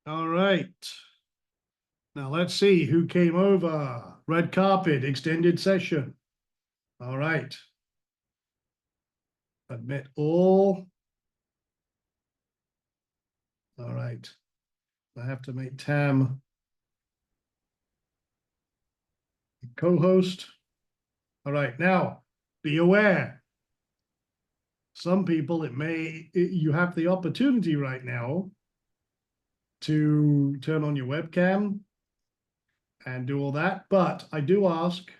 All right. Now let's see who came over. Red carpet, extended session. All right. Admit all. All right. I have to make Tam co-host. All right. Now, be aware. Some people, you have the opportunity right now to turn on your webcam and do all that. But I do ask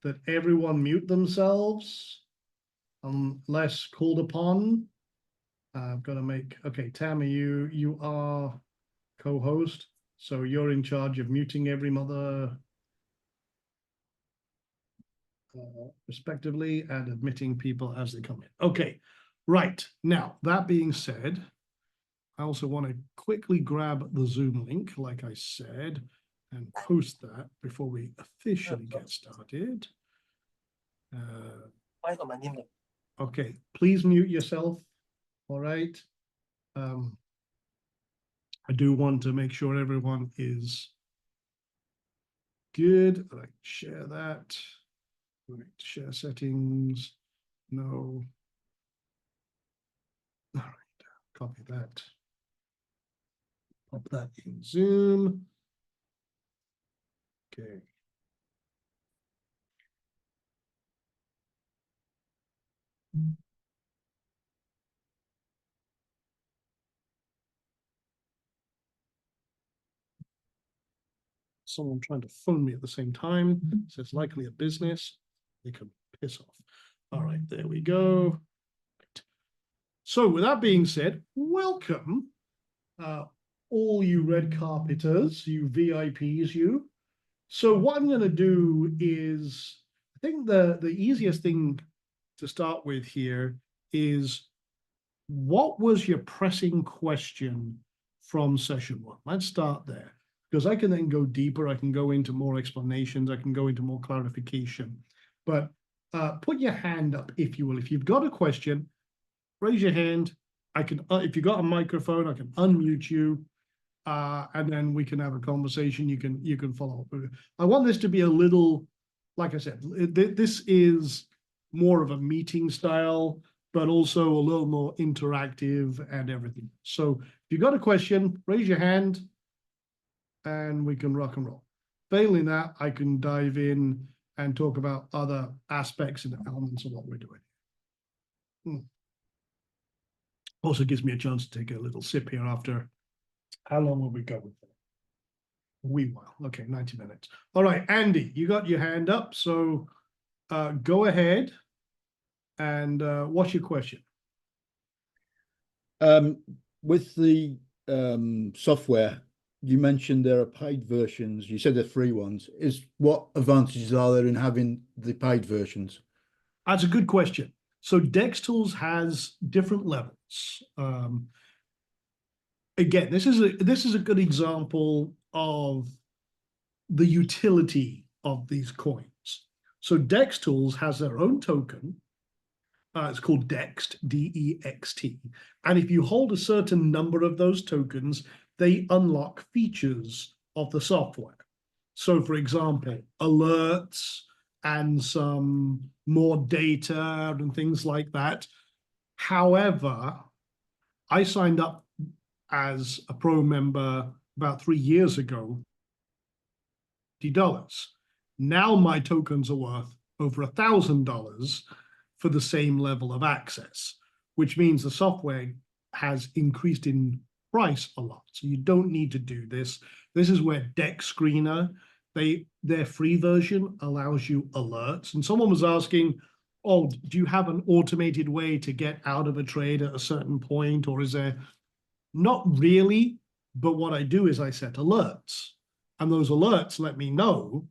that everyone mute themselves unless called upon. I've got to make, okay, Tammy, you are co-host, so you're in charge of muting every mother respectively and admitting people as they come in. Okay, right. Now, that being said, I also want to quickly grab the Zoom link, like I said, and post that before we officially get started. Okay, please mute yourself. All right. I do want to make sure everyone is good. All right, share that. All right, share settings. No. All right, copy that. Pop that in Zoom. Okay. Someone trying to phone me at the same time. So it's likely a business. They can piss off. All right, there we go. So with that being said, welcome all you red carpeters, you VIPs, you. So what I'm going to do is, I think the easiest thing to start with here is, what was your pressing question from session one? Let's start there, because I can then go deeper. I can go into more explanations. I can go into more clarification. But put your hand up, if you will. If you've got a question, raise your hand. I can, if you've got a microphone, I can unmute you. And then we can have a conversation. You can follow up. I want this to be a little, like I said, this is more of a meeting style, but also a little more interactive and everything. So if you've got a question, raise your hand and we can rock and roll. Failing that, I can dive in and talk about other aspects and elements of what we're doing. Also gives me a chance to take a little sip here after. How long will we go with that? A wee while. Okay, 90 minutes. All right, Andy, you got your hand up, so go ahead and what's your question? With the software, you mentioned there are paid versions. You said there are free ones. What advantages are there in having the paid versions? That's a good question. So DexTools has different levels. Again, this is a good example of the utility of these coins. So DexTools has their own token. It's called Dext, D-E-X-T. And if you hold a certain number of those tokens, they unlock features of the software. So for example, alerts and some more data and things like that. However, I signed up as a pro member about 3 years ago, $50. Now my tokens are worth over $1,000 for the same level of access, which means the software has increased in price a lot. So you don't need to do this. This is where Dex Screener, their free version allows you alerts. And someone was asking, oh, do you have an automated way to get out of a trade at a certain point? Or is there? Not really, but what I do is I set alerts. And those alerts let me know,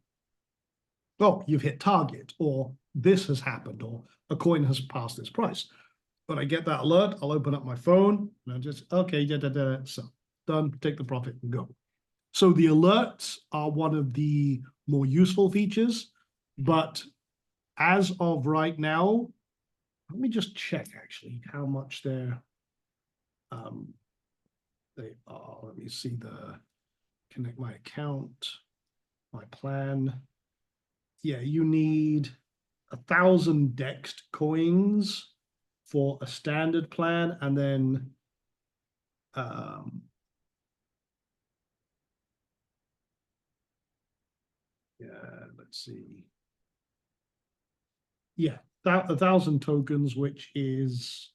oh, you've hit target, or this has happened, or a coin has passed this price. But I get that alert, I'll open up my phone, and I'll just, okay, so done, take the profit and go. So the alerts are one of the more useful features, but as of right now, let me just check actually how much they're They are, let me see connect my account, my plan. Yeah, you need 1,000 Dext coins for a standard plan, and then yeah, let's see. Yeah, 1,000 tokens, which is,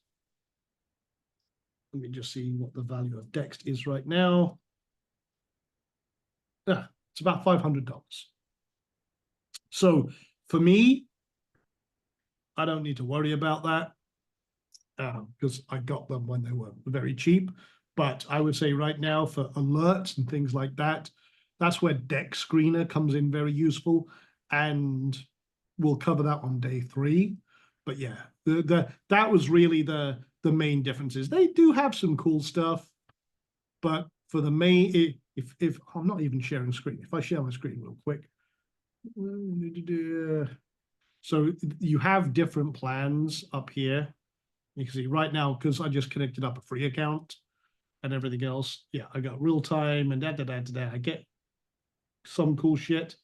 let me just see what the value of Dext is right now. Yeah, it's about $500. So for me, I don't need to worry about that because I got them when they were very cheap. But I would say right now for alerts and things like that, that's where Dex Screener comes in very useful. And we'll cover that on day 3. But yeah, that was really the main differences. They do have some cool stuff, but for the main, if I'm not even sharing screen, if I share my screen real quick. So you have different plans up here. You can see right now, because I just connected up a free account and everything else. Yeah, I got real time and da. I get some cool shit,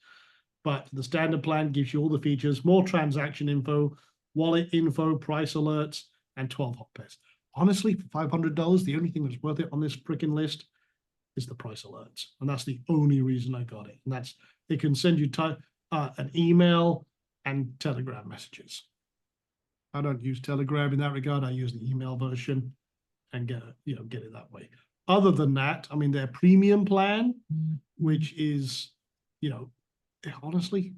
but the standard plan gives you all the features, more transaction info, wallet info, price alerts, and 12 hot pairs. Honestly, for $500, the only thing that's worth it on this freaking list is the price alerts. And that's the only reason I got it. And that's, it can send you an email and Telegram messages. I don't use Telegram in that regard. I use the email version and get it that way. Other than that, I mean, their premium plan, which is, honestly,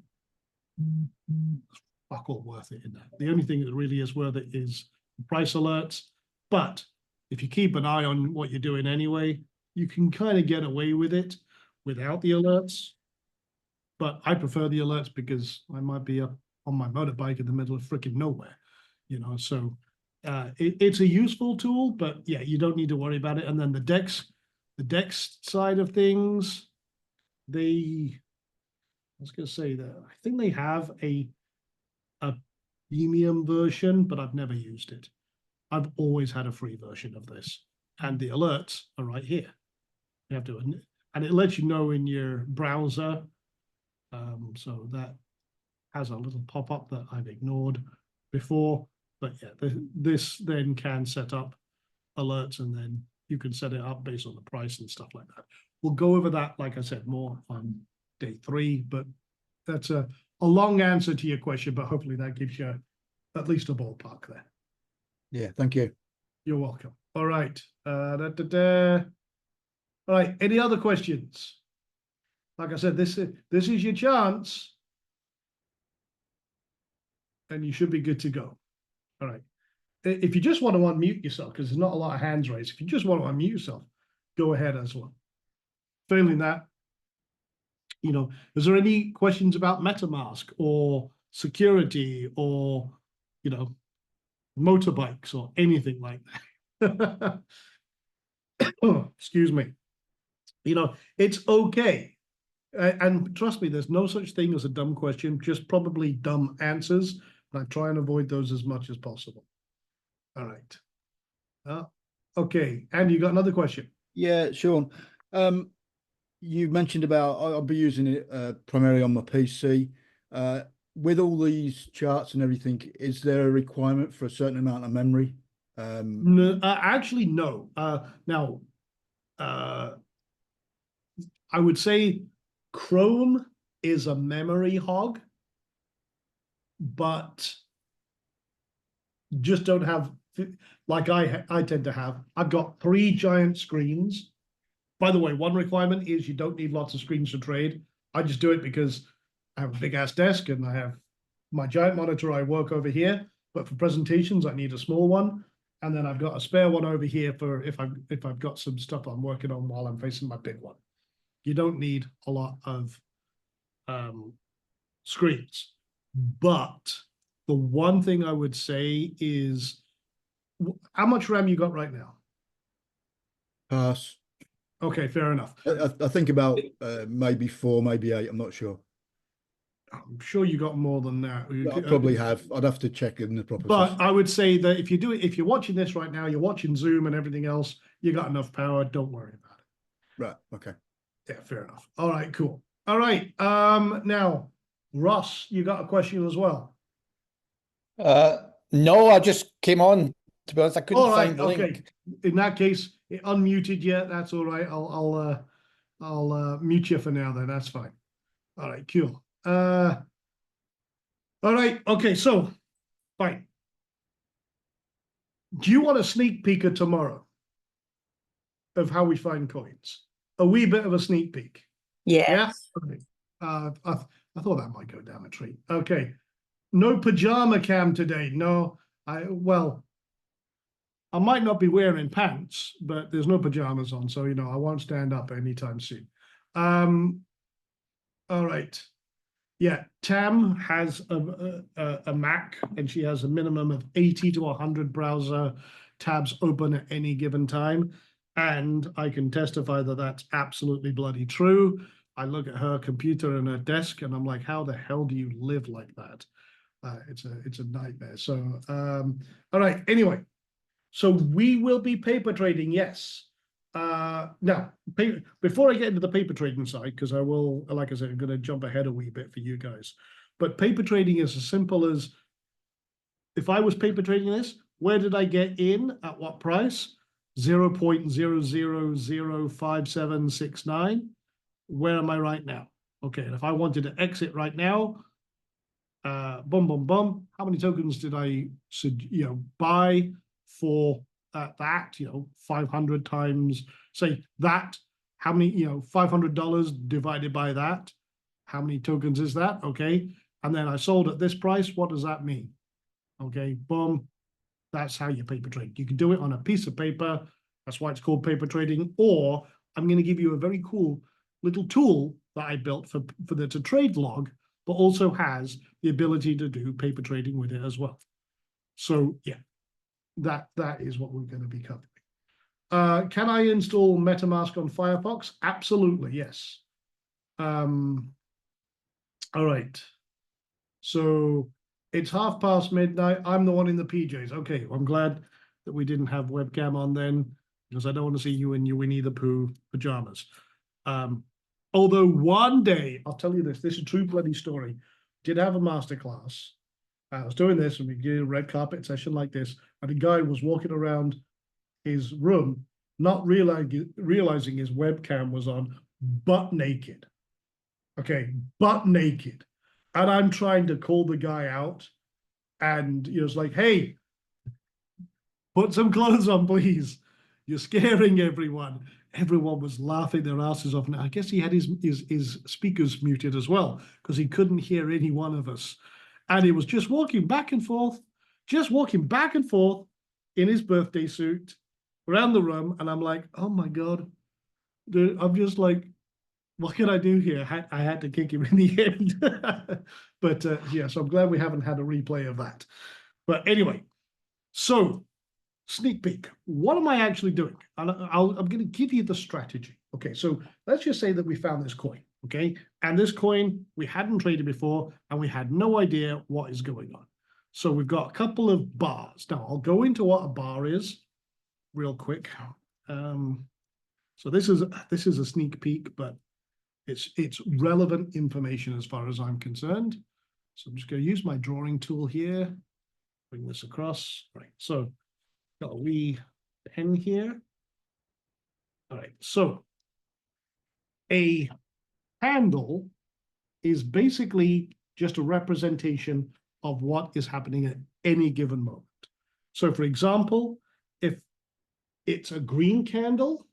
fuck all worth it in that. The only thing that really is worth it is price alerts. But if you keep an eye on what you're doing anyway, you can kind of get away with it without the alerts. But I prefer the alerts because I might be up on my motorbike in the middle of freaking nowhere, so it's a useful tool, but yeah, you don't need to worry about it. And then the Dex side of things, I was going to say that I think they have a premium version, but I've never used it. I've always had a free version of this, and the alerts are right here. You have to, and it lets you know in your browser. So that has a little pop-up that I've ignored before. But yeah, this then can set up alerts, and then you can set it up based on the price and stuff like that. We'll go over that, like I said, more on day 3, but that's a long answer to your question, but hopefully that gives you at least a ballpark there. Yeah, thank you. You're welcome. All right. All right, any other questions? Like I said, this is your chance. And you should be good to go. All right. If you just want to unmute yourself, because there's not a lot of hands raised, if you just want to unmute yourself, go ahead as well. Failing that, is there any questions about MetaMask or security or, motorbikes or anything like that? Oh, excuse me. It's okay. And trust me, there's no such thing as a dumb question, just probably dumb answers. And I try and avoid those as much as possible. All right. Okay. And you got another question? Yeah, Sean. You mentioned about I'll be using it primarily on my PC. With all these charts and everything, is there a requirement for a certain amount of memory? No, actually, no. Now, I would say Chrome is a memory hog, but just don't have, like I tend to have. I've got 3 giant screens. By the way, one requirement is you don't need lots of screens to trade. I just do it because I have a big ass desk and I have my giant monitor I work over here, but for presentations I need a small one. And then I've got a spare one over here for if I've got some stuff I'm working on while I'm facing my big one. You don't need a lot of screens. But the one thing I would say is, how much RAM you got right now? Pass. Okay, fair enough. I think about maybe 4, maybe 8. I'm not sure. I'm sure you got more than that. I probably have. I'd have to check in the proper But system. I would say that if you do it, if you're watching this right now, you're watching Zoom and everything else, you got enough power. Don't worry about it. Right. Okay. Yeah, fair enough. All right, cool. All right. Now, Ross, you got a question as well. No, I just came on. To be honest, I couldn't All right, find the okay. link. In that case, it unmuted yet. That's all right. I'll mute you for now then. That's fine. All right, cool. All right, okay, so fine. Do you want a sneak peek of tomorrow of how we find coins? A wee bit of a sneak peek. Yes. Yeah. Okay. I thought that might go down a treat. Okay. No pajama cam today. No, well, I might not be wearing pants, but there's no pajamas on, so I won't stand up anytime soon. All right. Yeah, Tam has a Mac, and she has a minimum of 80 to 100 browser tabs open at any given time. And I can testify that that's absolutely bloody true. I look at her computer and her desk, and I'm like, how the hell do you live like that? It's a nightmare. So, all right. Anyway, so we will be paper trading, yes. Now, before I get into the paper trading side, because I will, like I said, I'm going to jump ahead a wee bit for you guys. But paper trading is as simple as, if I was paper trading this, where did I get in at what price? 0.0005769. Where am I right now? Okay, and if I wanted to exit right now, boom, boom, boom. How many tokens did I buy for that? 500 times, say that. How many? $500 divided by that. How many tokens is that? Okay, and then I sold at this price. What does that mean? Okay, boom. That's how you paper trade. You can do it on a piece of paper. That's why it's called paper trading. Or I'm going to give you a very cool little tool that I built for the trade log, but also has the ability to do paper trading with it as well. So yeah, that is what we're going to be covering. Can I install MetaMask on Firefox? Absolutely, yes. All right. So it's midnight. I'm the one in the PJs. Okay, well, I'm glad that we didn't have webcam on then, because I don't want to see you in your Winnie the Pooh pajamas. Although one day, I'll tell you this is a true bloody story. Did have a masterclass. I was doing this, and we did a red carpet session like this, and a guy was walking around his room, not realizing his webcam was on, butt naked. Okay, butt naked. And I'm trying to call the guy out, and he was like, hey, put some clothes on, please. You're scaring everyone. Everyone was laughing their asses off. Now, I guess he had his speakers muted as well, because he couldn't hear any one of us. And he was just walking back and forth in his birthday suit around the room. And I'm like, oh my God, dude, I'm just like, what can I do here? I had to kick him in the end. But yeah, so I'm glad we haven't had a replay of that. But anyway, so sneak peek. What am I actually doing? I'm going to give you the strategy. Okay, so let's just say that we found this coin. Okay, and this coin we hadn't traded before, and we had no idea what is going on. So we've got a couple of bars. Now I'll go into what a bar is real quick. So this is a sneak peek, but it's relevant information as far as I'm concerned. So I'm just going to use my drawing tool here, bring this across. Right, so got a wee pen here. All right, so a handle is basically just a representation of what is happening at any given moment. So for example, if it's a green candle,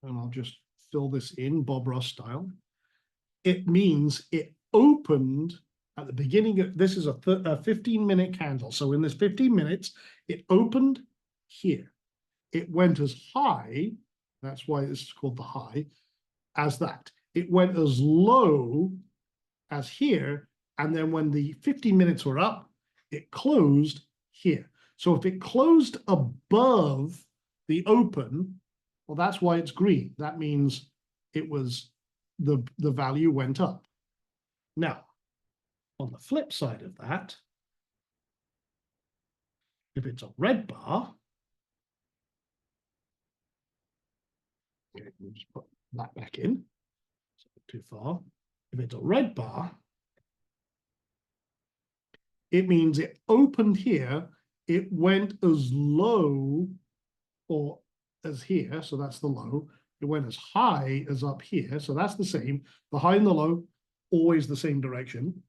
and I'll just fill this in Bob Ross style, it means it opened at the beginning of, this is a 15-minute candle. So in this 15 minutes, it opened here. It went as high, that's why this is called the high, as that. It went as low as here, and then when the 15 minutes were up, it closed here. So if it closed above the open, well, that's why it's green. That means it was the value went up. Now, on the flip side of that, if it's a red bar, okay, we'll just put that back in. Too far. If it's a red bar, it means it opened here, it went as low or as here, so that's the low. It went as high as up here, so that's the same. The high and the low, always the same direction.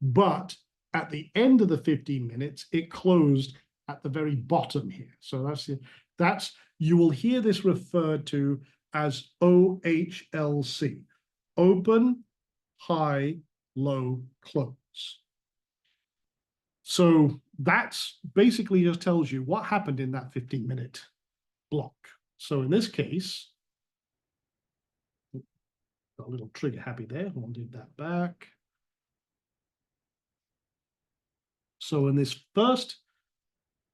But at the end of the 15 minutes, it closed at the very bottom here. So that's it. You will hear this referred to as OHLC. Open, high, low, close. So that's basically just tells you what happened in that 15-minute block. So in this case, got a little trigger happy there. I'll do that back. So in this first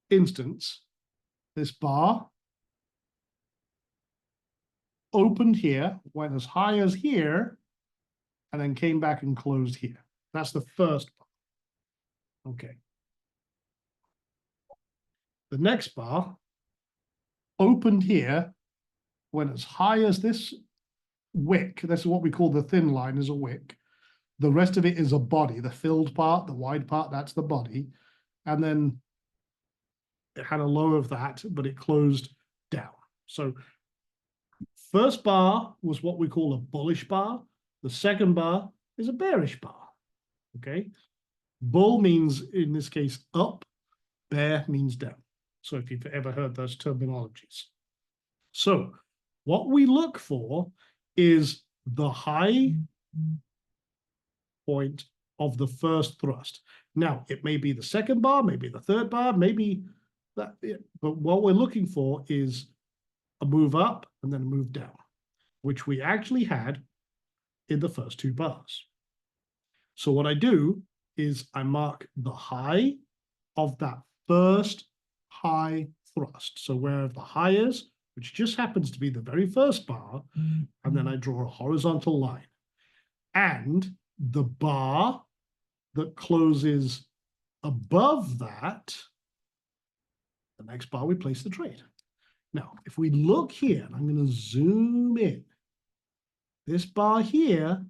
instance, this bar opened here, went as high as here, and then came back and closed here. That's the first bar. Okay. The next bar opened here, went as high as this wick. This is what we call the thin line, is a wick. The rest of it is a body. The filled part, the wide part, that's the body. And then it had a low of that, but it closed down. So first bar was what we call a bullish bar. The second bar is a bearish bar. Okay. Bull means, in this case, up. Bear means down. So if you've ever heard those terminologies. So what we look for is the high point of the first thrust. Now, it may be the second bar, maybe the third bar, maybe that, but what we're looking for is a move up and then a move down, which we actually had in the first two bars. So what I do is I mark the high of that first high thrust. So where the high is, which just happens to be the very first bar, and then I draw a horizontal line. And the bar that closes above that, the next bar we place the trade. Now, if we look here, and I'm going to zoom in, this bar here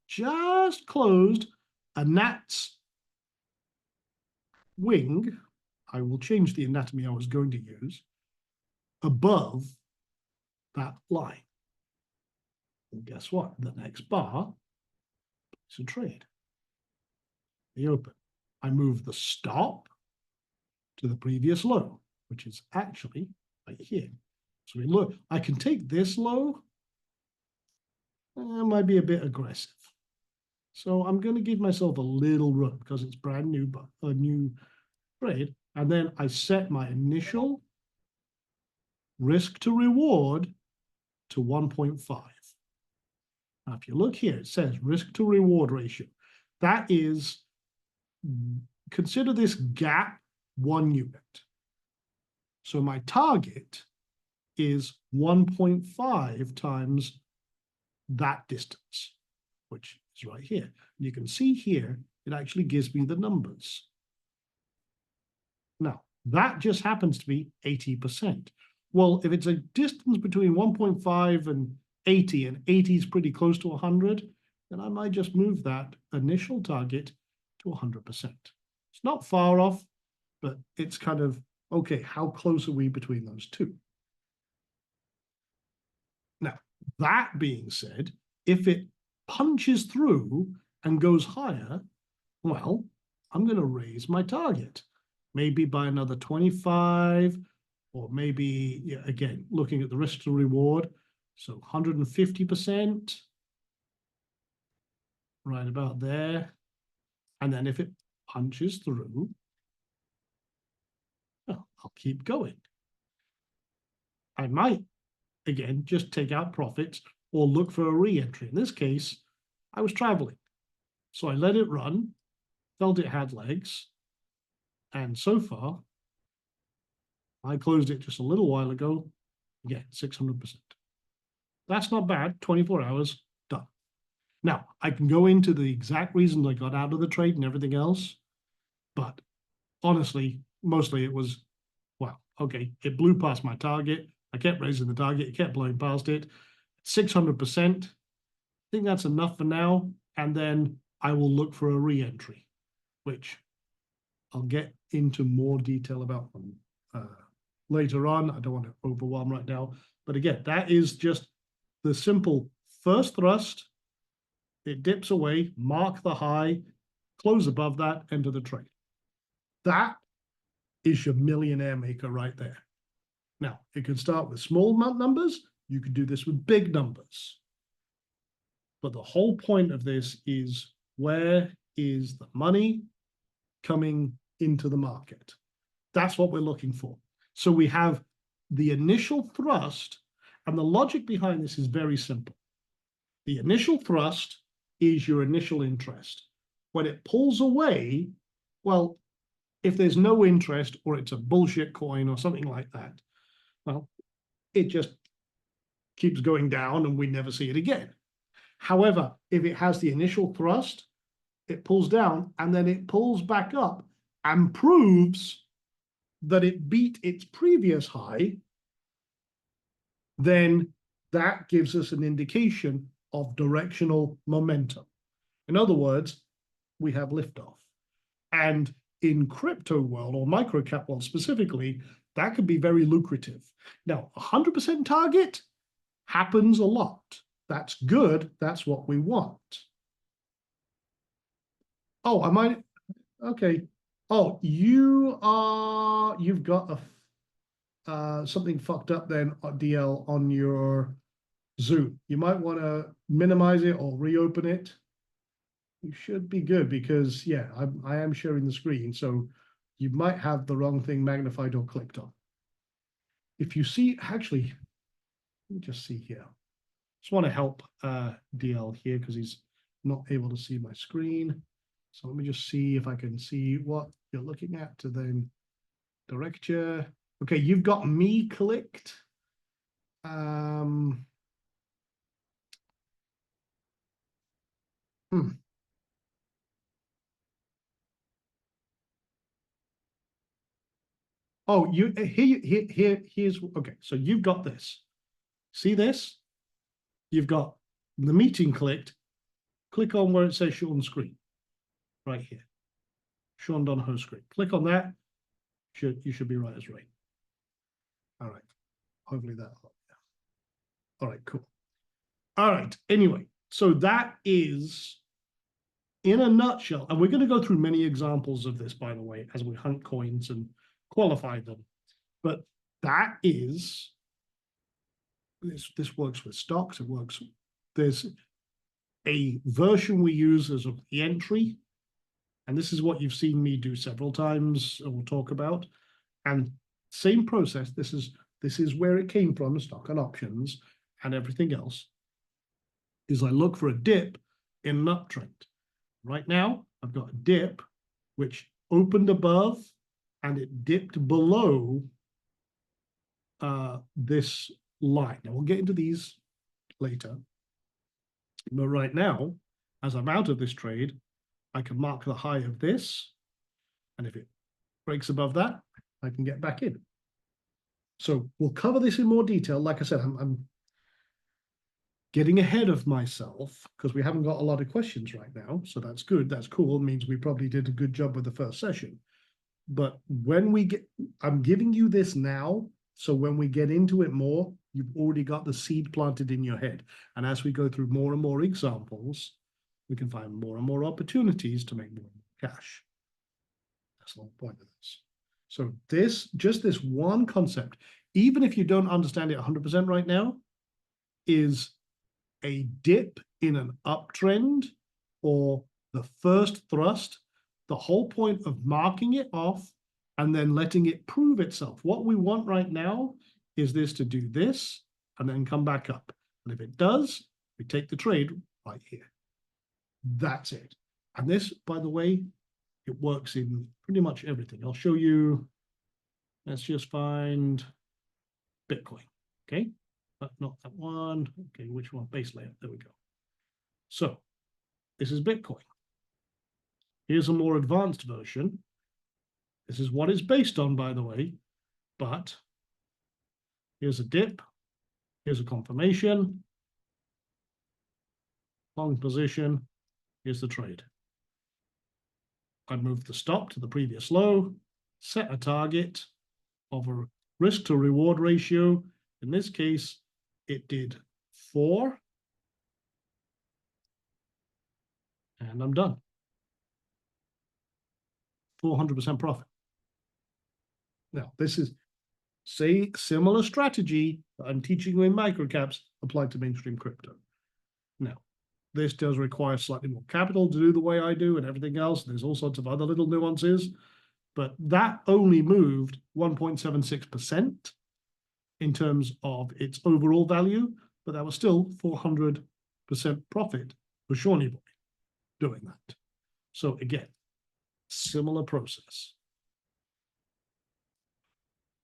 just closed a gnat's wing. I will change the anatomy I was going to use above that line. And guess what? The next bar is a trade. The open. I move the stop to the previous low, which is actually right here. So we look, I can take this low. It might be a bit aggressive. So I'm going to give myself a little room because it's brand new, but a new trade. And then I set my initial risk to reward to 1.5. Now, if you look here, it says risk to reward ratio. That is, consider this gap 1 unit. So my target is 1.5 times that distance, which is right here. You can see here, it actually gives me the numbers. Now, that just happens to be 80%. Well, if it's a distance between 1.5 and 80, and 80 is pretty close to 100, then I might just move that initial target to 100%. It's not far off, but it's kind of, okay, how close are we between those two? Now, that being said, if it punches through and goes higher, well, I'm going to raise my target, maybe by another 25, or maybe, yeah, again, looking at the risk to reward, so 150%, right about there. And then if it punches through, well, I'll keep going. I might, again, just take out profits or look for a re-entry. In this case, I was traveling. So I let it run, felt it had legs, and so far, I closed it just a little while ago, again, 600%. That's not bad. 24 hours, done. Now, I can go into the exact reasons I got out of the trade and everything else, but honestly, mostly it was, wow, okay, it blew past my target. I kept raising the target, it kept blowing past it. 600%. I think that's enough for now. And then I will look for a re-entry, which I'll get into more detail about later on. I don't want to overwhelm right now. But again, that is just the simple first thrust. It dips away, mark the high, close above that, enter the trade. That is your millionaire maker right there. Now, it can start with small numbers. You could do this with big numbers. But the whole point of this is, where is the money coming into the market? That's what we're looking for. So we have the initial thrust, and the logic behind this is very simple. The initial thrust is your initial interest. When it pulls away, well, if there's no interest or it's a bullshit coin or something like that, well, it just keeps going down and we never see it again. However, if it has the initial thrust, it pulls down and then it pulls back up and proves that it beat its previous high, then that gives us an indication of directional momentum. In other words, we have liftoff. And in crypto world, or microcap world specifically, that could be very lucrative. Now, 100% target happens a lot. That's good. That's what we want. Oh, I might, okay. Oh, you've got a something fucked up then, DL, on your Zoom. You might want to minimize it or reopen it. You should be good because, yeah, I am sharing the screen, so you might have the wrong thing magnified or clicked on. If you see, actually, let me just see here. Just want to help DL here because he's not able to see my screen. So let me just see if I can see what you're looking at to then direct you. Okay, you've got me clicked. Oh, here's okay. So you've got this. See this? You've got the meeting clicked. Click on where it says show on screen. Right here. Sean Donahoe screen. Click on that. You should be right as rain. All right. Hopefully that. All right, cool. All right. Anyway, so that is in a nutshell, and we're going to go through many examples of this, by the way, as we hunt coins and qualify them. But that is this works with stocks. It works. There's a version we use as of the entry, and this is what you've seen me do several times. And we'll talk about. And same process. This is where it came from. Stock and options and everything else. Is I look for a dip in an uptrend. Right now, I've got a dip which opened above and it dipped below this line. Now, we'll get into these later. But right now, as I'm out of this trade, I can mark the high of this. And if it breaks above that, I can get back in. So we'll cover this in more detail. Like I said, I'm getting ahead of myself because we haven't got a lot of questions right now. So that's good. That's cool. It means we probably did a good job with the first session. But when we get, I'm giving you this now. So when we get into it more, you've already got the seed planted in your head. And as we go through more and more examples, we can find more and more opportunities to make more cash. That's the whole point of this. So just this one concept, even if you don't understand it 100% right now, is a dip in an uptrend or the first thrust. The whole point of marking it off and then letting it prove itself. What we want right now is this to do this and then come back up. And if it does, we take the trade right here. That's it. And this, by the way, it works in pretty much everything. I'll show you. Let's just find Bitcoin. Okay. but not that one. Okay, which one? Base layer. There we go. So this is Bitcoin. Here's a more advanced version. This is what it's based on, by the way, but here's a dip. Here's a confirmation. Long position. Here's the trade. I moved the stop to the previous low, set a target of a risk to reward ratio. In this case, it did 4. And I'm done. 400% profit. Now, this is, say, similar strategy that I'm teaching you in microcaps applied to mainstream crypto. Now, this does require slightly more capital to do the way I do and everything else. There's all sorts of other little nuances, but that only moved 1.76% in terms of its overall value, but that was still 400% profit for Shawnee Boy doing that. So again, similar process.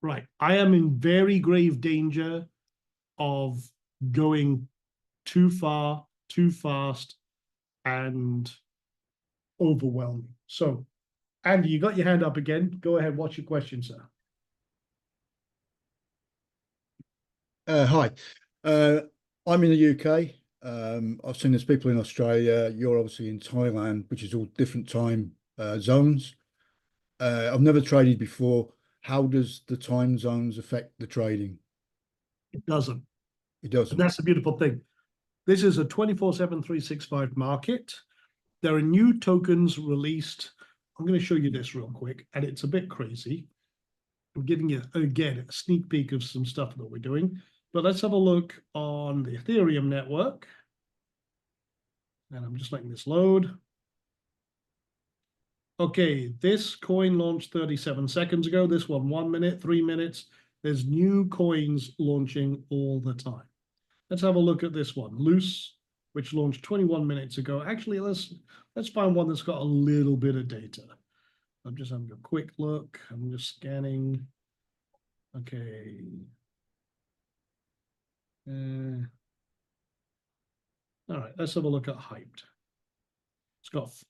Right, I am in very grave danger of going too far, too fast, and overwhelming. So, Andy, you got your hand up again. Go ahead, what's your question, sir? Hi, I'm in the UK. I've seen there's people in Australia. You're obviously in Thailand, which is all different time zones. I've never traded before. How does the time zones affect the trading? It doesn't. It doesn't. And that's the beautiful thing. This is a 24/7, 365 market. There are new tokens released. I'm going to show you this real quick, and it's a bit crazy. I'm giving you, again, a sneak peek of some stuff that we're doing. But let's have a look on the Ethereum network. And I'm just letting this load. Okay, this coin launched 37 seconds ago. This one, 1 minute, 3 minutes. There's new coins launching all the time. Let's have a look at this one, Loose, which launched 21 minutes ago. Actually, let's find one that's got a little bit of data. I'm just having a quick look. I'm just scanning. Okay. All right, let's have a look at Hyped.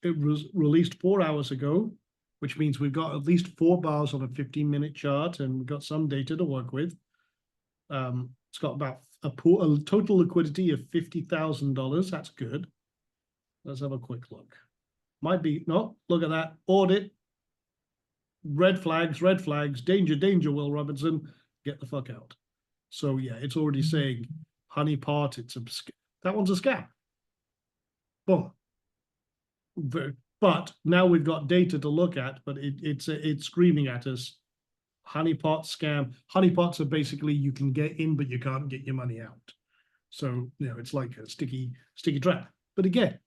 It was released 4 hours ago, which means we've got at least 4 bars on a 15-minute chart, and we've got some data to work with. It's got about a total liquidity of $50,000. That's good. Let's have a quick look. Might be, no, look at that. Audit. Red flags, danger, danger, Will Robinson, get the fuck out. So yeah, it's already saying honeypot, that one's a scam. Boom. But now we've got data to look at, but it's screaming at us. Honeypot scam. Honeypots are basically you can get in, but you can't get your money out. So, you know, it's like a sticky trap. But again,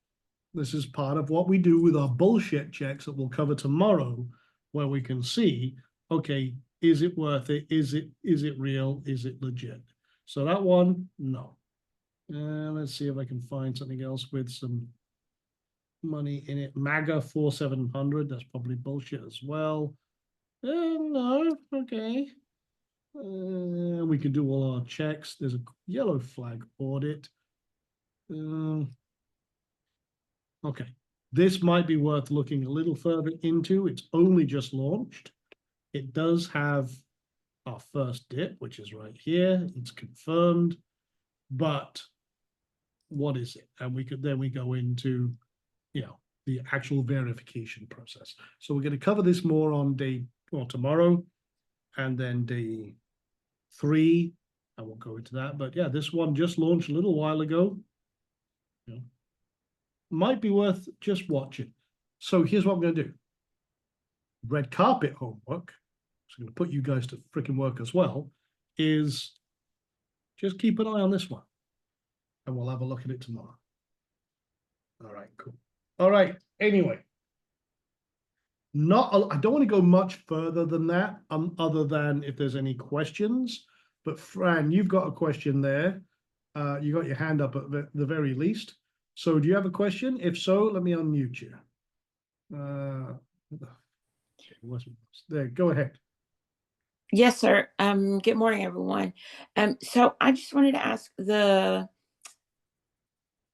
this is part of what we do with our bullshit checks that we'll cover tomorrow, where we can see, okay, is it worth it? Is it real? Is it legit? So that one, no. Let's see if I can find something else with some money in it. MAGA 4700, that's probably bullshit as well. No, okay. We can do all our checks. There's a yellow flag audit. Okay, this might be worth looking a little further into. It's only just launched. It does have our first dip, which is right here. It's confirmed, but what is it? And we go into, you know, the actual verification process. So we're going to cover this more on tomorrow, and then day 3. I won't go into that, but yeah, this one just launched a little while ago. You know, might be worth just watching. So here's what I'm going to do. Red carpet homework, so I'm going to put you guys to freaking work as well, is just keep an eye on this one, and we'll have a look at it tomorrow. All right, cool. All right, anyway. I don't want to go much further than that, other than if there's any questions. But Fran, you've got a question there. You got your hand up at the very least. So do you have a question? If so, let me unmute you. There, go ahead. Yes, sir. Good morning, everyone. So I just wanted to ask the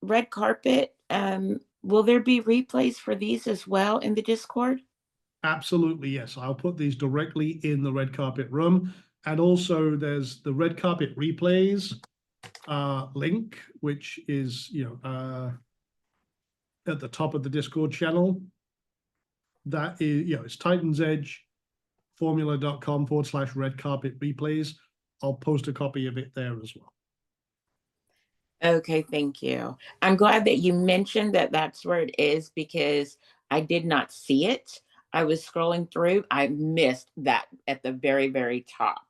red carpet, will there be replays for these as well in the Discord? Absolutely, yes. I'll put these directly in the red carpet room. And also there's the red carpet replays link, which is, at the top of the Discord channel. That is, it's Titan's Edge formula.com/red carpet replays. I'll post a copy of it there as well. Okay, thank you. I'm glad that you mentioned that that's where it is because I did not see it. I was scrolling through. I missed that at the very, very top.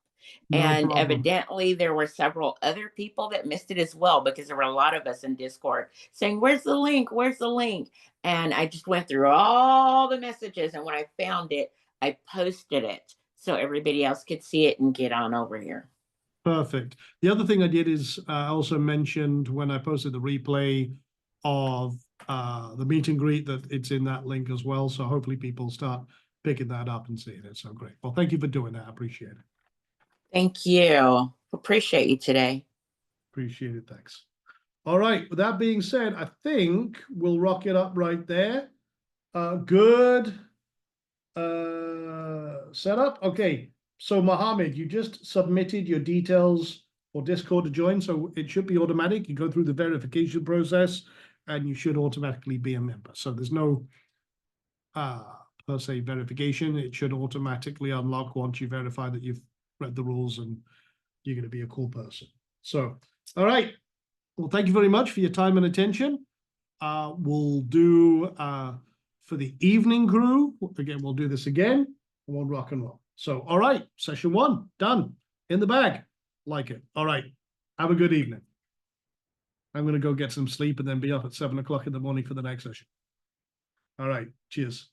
No And problem. evidently there were several other people that missed it as well because there were a lot of us in Discord saying, "Where's the link? Where's the link?" And I just went through all the messages, and when I found it, I posted it so everybody else could see it and get on over here. Perfect. The other thing I did is I also mentioned when I posted the replay of the meet and greet that it's in that link as well. So hopefully people start picking that up and seeing it. So great. Well, thank you for doing that. I appreciate it. Thank you. Appreciate you today. Appreciate it. Thanks. All right. With that being said, I think we'll rock it up right there. Good setup. Okay. So Mohammed, you just submitted your details for Discord to join. So it should be automatic. You go through the verification process and you should automatically be a member. So there's no per se verification. It should automatically unlock once you verify that you've read the rules and you're going to be a cool person. So, all right. Well, thank you very much for your time and attention. We'll do for the evening crew. Again, we'll do this again and we'll rock and roll. So, all right, session 1 done, in the bag. Like it. All right. Have a good evening. I'm going to go get some sleep and then be up at 7 o'clock in the morning for the next session. All right. Cheers.